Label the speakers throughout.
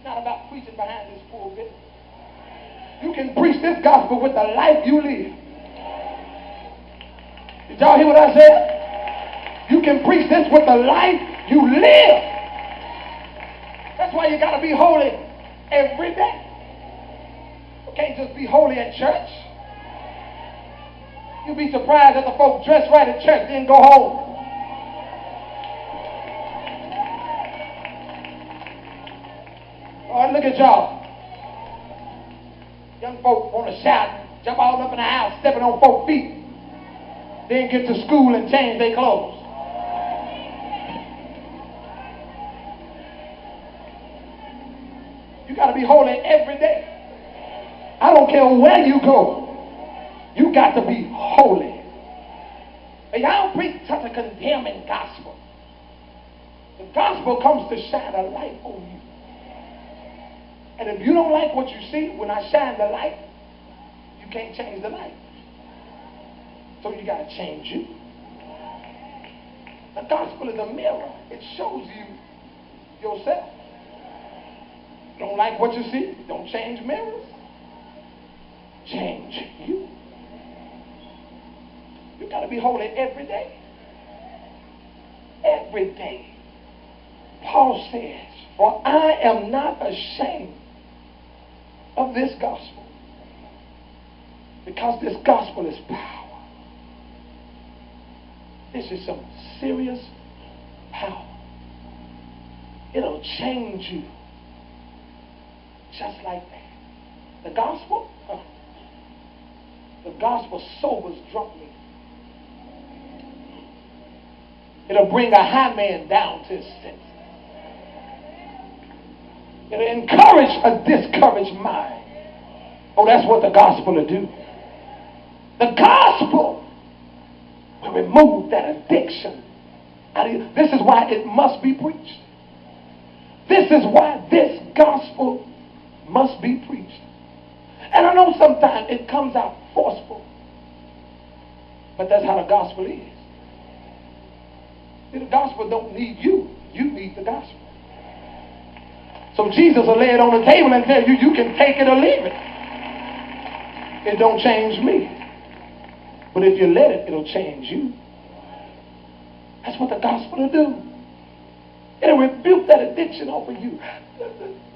Speaker 1: It's not about preaching behind this pulpit. You can preach this gospel with the life you live. Did y'all hear what I said? You can preach this with the life you live. That's why you got to be holy every day. You can't just be holy at church. You'll be surprised that the folks dress right at church, then go home. Oh, look at y'all. Young folks want to shout, jump all up in the house, stepping on 4 feet. Then get to school and change their clothes. You got to be holy every day. I don't care where you go. You got to be holy. And y'all don't preach such a condemning gospel. The gospel comes to shine a light on you. And if you don't like what you see when I shine the light, you can't change the light. So you got to change you. The gospel is a mirror. It shows you yourself. You don't like what you see? Don't change mirrors. Change you. You got to be holy every day. Every day. Paul says, for I am not ashamed of this gospel, because this gospel is power. This is some serious power. It'll change you just like that. The gospel? The gospel sobers drunk men. It'll bring a high man down to his senses. It'll encourage a discouraged mind. Oh, that's what the gospel will do. The gospel will remove that addiction out of you. This is why it must be preached. This is why this gospel must be preached. And I know sometimes it comes out forceful, but that's how the gospel is. See, the gospel don't need you. You need the gospel. So Jesus will lay it on the table and tell you, you can take it or leave it. It don't change me. But if you let it, it'll change you. That's what the gospel will do. It'll rebuke that addiction off of you.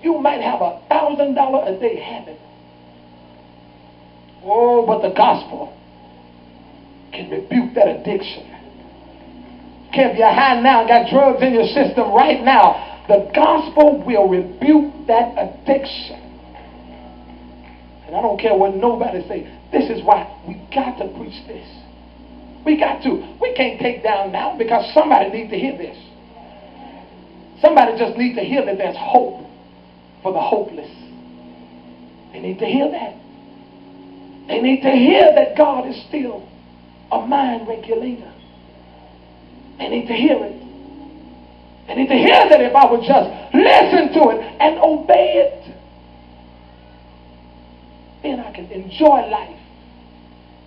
Speaker 1: You might have $1,000 a day habit. Oh, but the gospel can rebuke that addiction. If you're high now, got drugs in your system right now, the gospel will rebuke that addiction. And I don't care what nobody say. This is why we got to preach this. We got to. We can't take down now because somebody needs to hear this. Somebody just needs to hear that there's hope for the hopeless. They need to hear that. They need to hear that God is still a mind regulator. They need to hear it. They need to hear that if I would just listen to it and obey it, then I can enjoy life.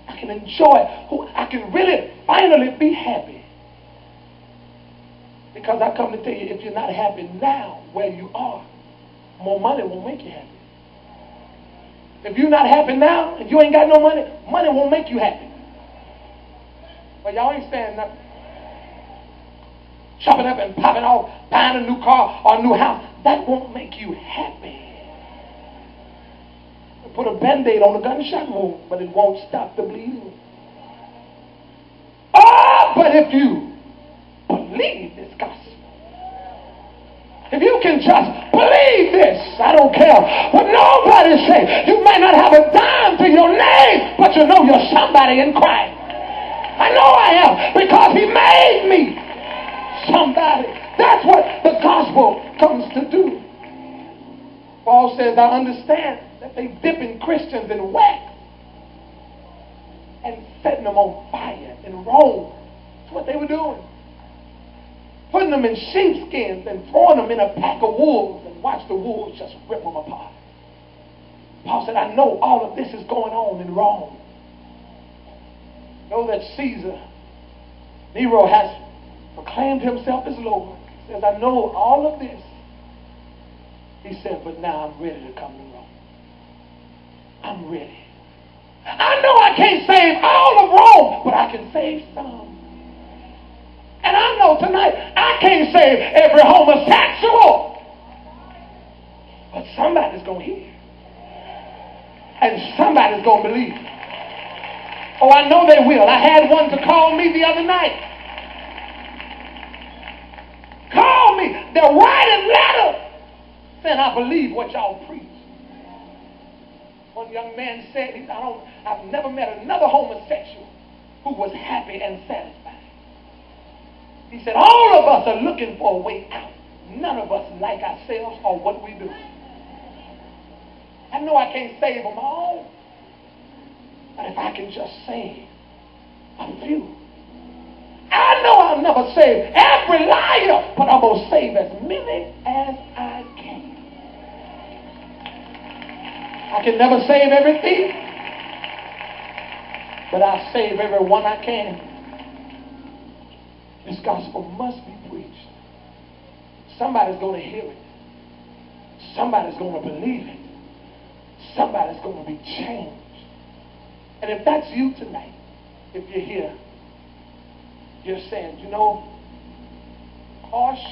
Speaker 1: I can I can really finally be happy. Because I come to tell you, if you're not happy now where you are, more money won't make you happy. If you're not happy now and you ain't got no money, money won't make you happy. But y'all ain't saying nothing. Chopping up and popping off, buying a new car or a new house, that won't make you happy. Put a Band-Aid on a gunshot wound, but it won't stop the bleeding. Oh, but if you believe this gospel, if you can just believe this, I don't care what nobody say. You might not have a dime to your name, but you know you're somebody in Christ. I know I am, because he made me somebody. That's what the gospel comes to do. Paul says, I understand that they dipping Christians in wax and setting them on fire in Rome. That's what they were doing. Putting them in sheepskins and throwing them in a pack of wolves and watch the wolves just rip them apart. Paul said, I know all of this is going on in Rome. Know that Caesar, Nero, has proclaimed himself as Lord. He says, I know all of this He said, but now I'm ready to come to Rome. I'm ready. I know I can't save all of Rome, but I can save some. And I know tonight I can't save every homosexual, but somebody's going to hear. And somebody's going to believe. Oh, I know they will. I had one to call me the other night. Call me. They're writing letters saying, I believe what y'all preach. One young man said, I've never met another homosexual who was happy and satisfied. He said, all of us are looking for a way out. None of us like ourselves or what we do. I know I can't save them all, but if I can just save a few. I know I'll never save every liar, but I'm going to save as many as I can. I can never save every thief, but I'll save every one I can. This gospel must be preached. Somebody's going to hear it. Somebody's going to believe it. Somebody's going to be changed. And if that's you tonight, if you're here, you're saying, you know, Posh,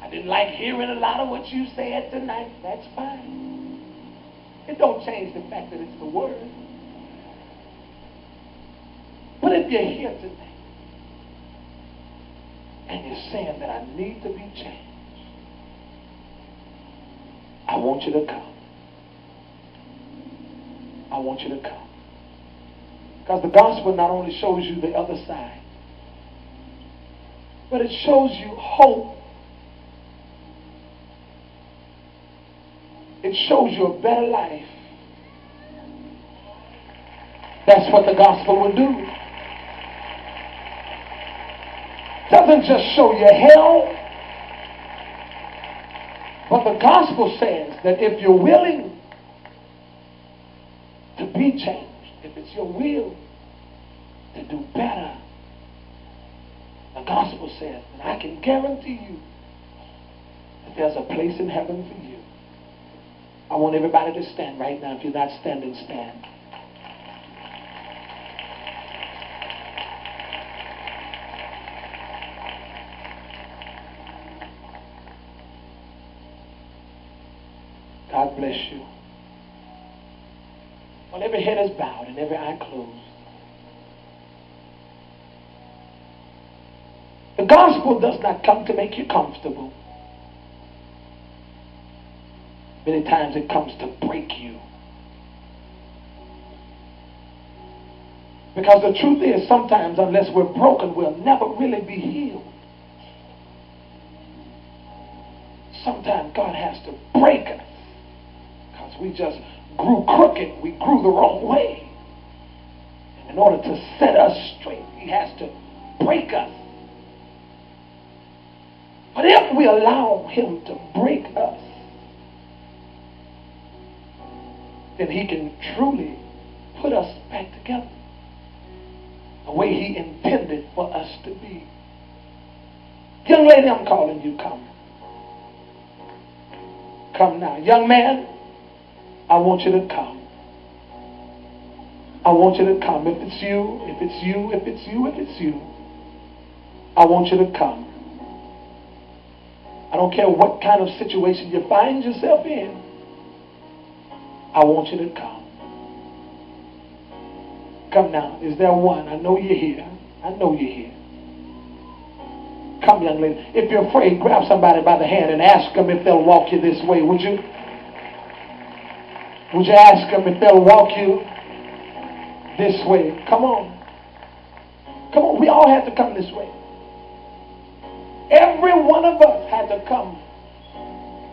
Speaker 1: I didn't like hearing a lot of what you said tonight. That's fine. It don't change the fact that it's the word. But if you're here tonight and you're saying that I need to be changed, I want you to come. I want you to come. Because the gospel not only shows you the other side, but it shows you hope. It shows you a better life. That's what the gospel will do. It doesn't just show you hell, but the gospel says that if you're willing to be changed, if it's your will to do better, the gospel says that I can guarantee you that there's a place in heaven for you. I want everybody to stand right now. If you're not standing, stand. God bless you. While every head is bowed and every eye closed, the gospel does not come to make you comfortable. Many times it comes to break you. Because the truth is, sometimes unless we're broken, we'll never really be healed. Sometimes God has to break us because we just grew crooked. We grew the wrong way. And in order to set us straight, He has to break us. But if we allow Him to break us, then He can truly put us back together the way He intended for us to be. Young lady, I'm calling you. Come. Come now. Young man, I want you to come. I want you to come. If it's you, if it's you, if it's you, if it's you, I want you to come. I don't care what kind of situation you find yourself in. I want you to come. Come now. Is there one? I know you're here. I know you're here. Come, young lady. If you're afraid, grab somebody by the hand and ask them if they'll walk you this way, would you? Would you ask them if they'll walk you this way? Come on. Come on. We all have to come this way. Every one of us had to come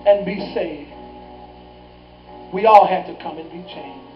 Speaker 1: and be saved. We all had to come and be changed.